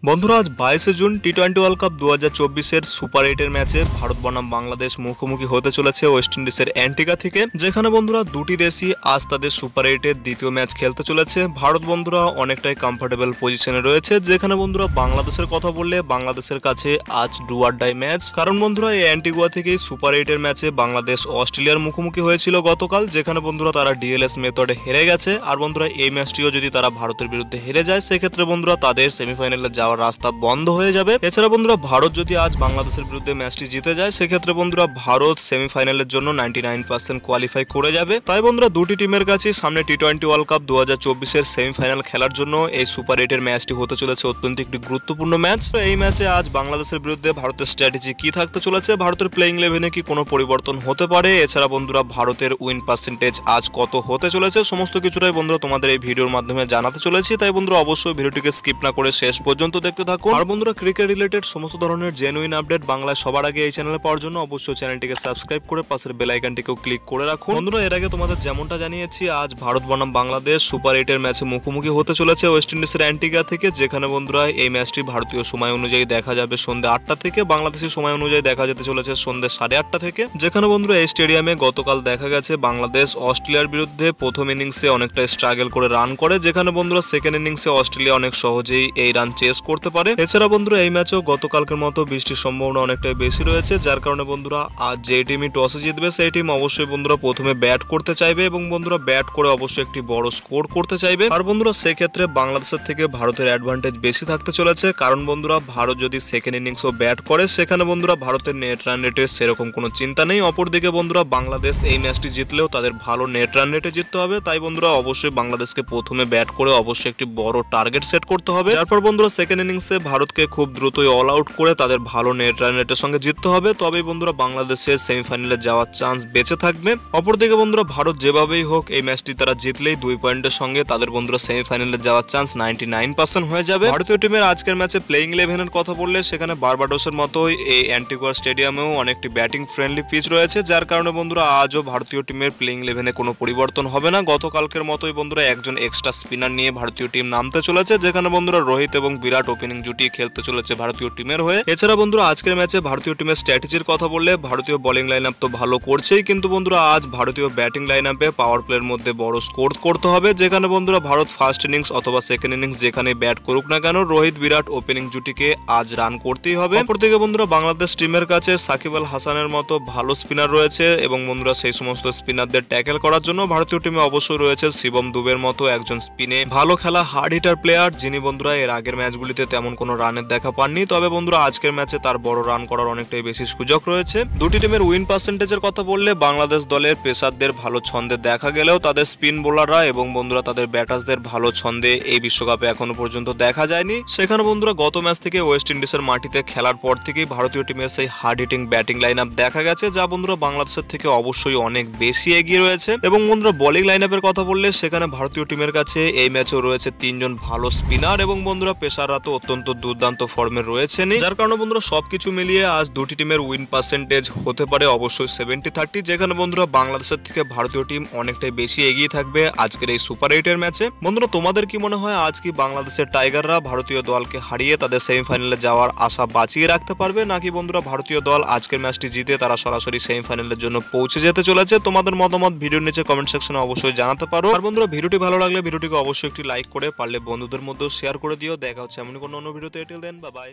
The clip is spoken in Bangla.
বন্ধুরা আজ 22 জুন টি-20 ওয়ার্ল্ড কাপ 2024 সুপার 8 এর ম্যাচে ভারত বনাম বাংলাদেশ মুখোমুখি হতে চলেছে ওয়েস্ট ইন্ডিজের অ্যান্টিগা থেকে, যেখানে বন্ধুরা দুটি দেশই আজ তাদের সুপার 8 এর দ্বিতীয় ম্যাচ খেলতে চলেছে। ভারত বন্ধুরা অনেকটাই কমফোর্টেবল পজিশনে রয়েছে, যেখানে বন্ধুরা বাংলাদেশের কথা বললে বাংলাদেশের কাছে আজ ডু অর ডাই ম্যাচ। কারণ বন্ধুরা এই অ্যান্টিগুয়া থেকেই সুপার 8 এর ম্যাচে বাংলাদেশ অস্ট্রেলিয়ার মুখোমুখি হয়েছিল গতকাল, যেখানে বন্ধুরা তারা ডিএলএস মেথডে হেরে গেছে। আর বন্ধুরা এই ম্যাচটিও যদি তারা ভারতের বিরুদ্ধে হেরে যায় সেক্ষেত্রে বন্ধুরা তাদের সেমিফাইনালে যাওয়ার রাস্তা বন্ধ হয়ে যাবে। এছাড়া বন্ধুরা ভারত যদি আজ বাংলাদেশের বিরুদ্ধে ম্যাচটি জিতে যায় সেক্ষেত্রে বন্ধুরা ভারত সেমিফাইনালের জন্য 99% কোয়ালিফাই করে যাবে। তাই বন্ধুরা দুটি টিমের কাছে সামনে টি-20 ওয়ার্ল্ড কাপ 2024 এর সেমিফাইনাল খেলার জন্য এই সুপার 8 এর ম্যাচটি হতে চলেছে অত্যন্ত একটি গুরুত্বপূর্ণ ম্যাচ। এই ম্যাচে আজ বাংলাদেশের বিরুদ্ধে ভারতের স্ট্র্যাটেজি কি থাকতে চলেছে, ভারতের প্লেইং ইলেভেনে কি কোনো পরিবর্তন হতে পারে, এছাড়া বন্ধুরা ভারতের উইন পার্সেন্টেজ আজ কত হতে চলেছে, সমস্ত কিছুটাই বন্ধুরা তোমাদের এই ভিডিওর মাধ্যমে জানাতে চলেছি। তাই বন্ধুরা অবশ্যই ভিডিওটিকে স্কিপ না করে শেষ পর্যন্ত দেখতে থাকুন। আর বন্ধুরা ক্রিকেট রিলেটেড সমস্ত ধরনের জেনুইন আপডেট বাংলায় সবার আগে এই চ্যানেলে পাওয়ার জন্য অবশ্যই চ্যানেলটিকে সাবস্ক্রাইব করে পাশের বেল আইকনটিকেও ক্লিক করে রাখুন। বন্ধুরা এর আগে তোমাদের যেমনটা জানিয়েছি আজ ভারত বনাম বাংলাদেশ সুপার 8 এর ম্যাচে মুখোমুখি হতে চলেছে ওয়েস্ট ইন্ডিজের অ্যান্টিগা থেকে, যেখানে বন্ধুরা এই ম্যাচটি ভারতীয় সময় অনুযায়ী দেখা যাবে সন্ধ্যে 8টা থেকে, বাংলাদেশের সময় অনুযায়ী দেখা যেতে চলেছে সন্ধ্যে 8:30 থেকে। যেখানে বন্ধুরা এই স্টেডিয়ামে গতকাল দেখা গেছে বাংলাদেশ অস্ট্রেলিয়ার বিরুদ্ধে প্রথম ইনিংসে অনেকটা স্ট্রাগল করে রান করে, যেখানে বন্ধুরা সেকেন্ড ইনিংসে অস্ট্রেলিয়া অনেক সহজেই এই রান চেস করতে পারে। এছাড়া বন্ধুরা এই ম্যাচেও গতকালকের মতো বৃষ্টির সম্ভাবনা অনেকটাই বেশি রয়েছে, যার কারণে বন্ধুরা আজ যে টিমই টসে জিতবে সেই টিম অবশ্যই বন্ধুরা প্রথমে ব্যাট করতে চাইবে এবং বন্ধুরা ব্যাট করে অবশ্যই একটি বড় স্কোর করতে চাইবে। আর বন্ধুরা সেক্ষেত্রে বাংলাদেশের থেকে ভারতের অ্যাডভান্টেজ বেশি থাকতে চলেছে, কারণ বন্ধুরা ভারত যদি সেকেন্ড ইনিংসও ব্যাট করে সেখানে বন্ধুরা ভারতের নেট রান রেটের সেরকম কোনো চিন্তা নেই। অপরদিকে বন্ধুরা বাংলাদেশ এই ম্যাচটি জিতলেও তাদের ভালো নেট রান রেটে জিততে হবে, তাই বন্ধুরা অবশ্যই বাংলাদেশকে প্রথমে ব্যাট করে অবশ্যই একটি বড় টার্গেট সেট করতে হবে। তারপর বন্ধুরা সেকেন্ড ইনিংসে ভারতকে খুব দ্রুতই অল আউট করে তাদের ভালো নেট রান রেটের সঙ্গে জিততে হবে, তবেই বন্ধুরা বাংলাদেশের সেমিফাইনালে যাওয়ার চান্স বেঁচে থাকবে। অপরদিকে বন্ধুরা ভারত যেভাবেই হোক এই ম্যাচটি তারা জিতলেই 2 পয়েন্টের সঙ্গে তাদের বন্ধুরা সেমিফাইনালে যাওয়ার চান্স 99% হয়ে যাবে। ভারতীয় টিমের আজকের ম্যাচে প্লেইং ইলেভেনের কথা বললে সেখানে বারবাডোসের মতোই এই অ্যান্টিগুয়া স্টেডিয়ামেও অনেকটি ব্যাটিং ফ্রেন্ডলি পিচ রয়েছে, যার কারণে বন্ধুরা আজও ভারতীয় টিমের প্লেইং ইলেভেনে কোনো পরিবর্তন হবে না। গতকালকের মতোই বন্ধুরা একজন এক্সট্রা স্পিনার নিয়ে ভারতীয় টিম নামতে চলেছে, যেখানে বন্ধুরা রোহিত এবং বিরাট ওপেনিং জুটি খেলতে চলেছে ভারতীয় টিমের হয়ে। এছাড়া বন্ধুরা আজকের ম্যাচে ভারতীয় টিমের স্ট্র্যাটেজির কথা বললে ভারতীয় বোলিং লাইন আপ তো ভালো করছেই, কিন্তু বন্ধুরা আজ ভারতীয় ব্যাটিং লাইন আপে পাওয়ার প্লের মধ্যে বড় স্কোর করতে হবে, যেখানে বন্ধুরা ভারত ফার্স্ট ইনিংস অথবা সেকেন্ড ইনিংস যেখানে ব্যাট করুক না কেন রোহিত বিরাট ওপেনিং জুটিকে আজ রান করতেই হবে। অপরদিকে বন্ধুরা বাংলাদেশ টিমের কাছে সাকিব আল হাসানের মতো ভালো স্পিনার রয়েছে এবং বন্ধুরা সেই সমস্ত স্পিনারদের ট্যাকেল করার জন্য ভারতীয় টিমে অবশ্যই রয়েছে শিবম দুবের মতো একজন স্পিনে ভালো খেলা হার্ড হিটার প্লেয়ার, যিনি বন্ধুরা এর আগের ম্যাচগুলিতে তেমন কোনো রানের দেখা পাননি, তবে বন্ধুরা আজকের ম্যাচে তার বড় রান করার অনেকটাই বেশি সুযোগ রয়েছে। দুটি টিমের উইন পার্সেন্টেজের কথা বললে বাংলাদেশ দলের পেসারদের ভালো ছন্দে দেখা গেলেও তাদের স্পিন বোলাররা এবং বন্ধুরা তাদের ব্যাটার্সদের ভালো ছন্দে এই বিশ্বকাপে এখনো পর্যন্ত দেখা যায়নি। সেখানে বন্ধুরা গত ম্যাচ থেকে ওয়েস্ট ইন্ডিজের মাটিতে খেলার পর থেকেই ভারতীয় টিমের সেই hard hitting batting line up দেখা গেছে, যা বন্ধুরা বাংলাদেশের থেকে অবশ্যই অনেক বেশি এগিয়ে রয়েছে। এবং বন্ধুরা বোলিং লাইন আপের কথা বললে সেখানে ভারতীয় টিমের কাছে এই ম্যাচেও রয়েছে 3 জন ভালো স্পিনার এবং বন্ধুরা পেসাররা তো অত্যন্ত দুর্দান্ত ফর্মে রয়েছেন, যার কারণে বন্ধুরা সবকিছু মিলিয়ে আজ দুটি টিমের উইন পার্সেন্টেজ হতে পারে অবশ্যই 70-30, যেখানে বন্ধুরা বাংলাদেশের থেকে ভারতীয় টিম অনেকটাই বেশি এগিয়ে থাকবে আজকের এই সুপার 8 এর ম্যাচে। বন্ধুরা তোমাদের কি মনে হয় আজ কি বাংলাদেশের টাইগাররা ভারতীয় দলকে হারিয়ে তাদের সেমিফাইনালে যাওয়ার আশা বাঁচিয়ে রাখতে পারবে, নাকি বন্ধুরা ভারতীয় দল আজকের ম্যাচটি জিতে তারা সরাসরি সেমিফাইনালের জন্য পৌঁছে যেতে চলেছে? তোমাদের মতামত ভিডিওর নিচে কমেন্ট সেকশনে অবশ্যই জানাতে পারো। আর বন্ধুরা ভিডিওটি ভালো লাগলে ভিডিওটিকে অবশ্যই একটি লাইক করে পারলে বন্ধুদের মধ্যেও শেয়ার করে দিও। দেখা হচ্ছে এমন কোনো অন্য ভিডিওতে, টিল দেন বাই বাই।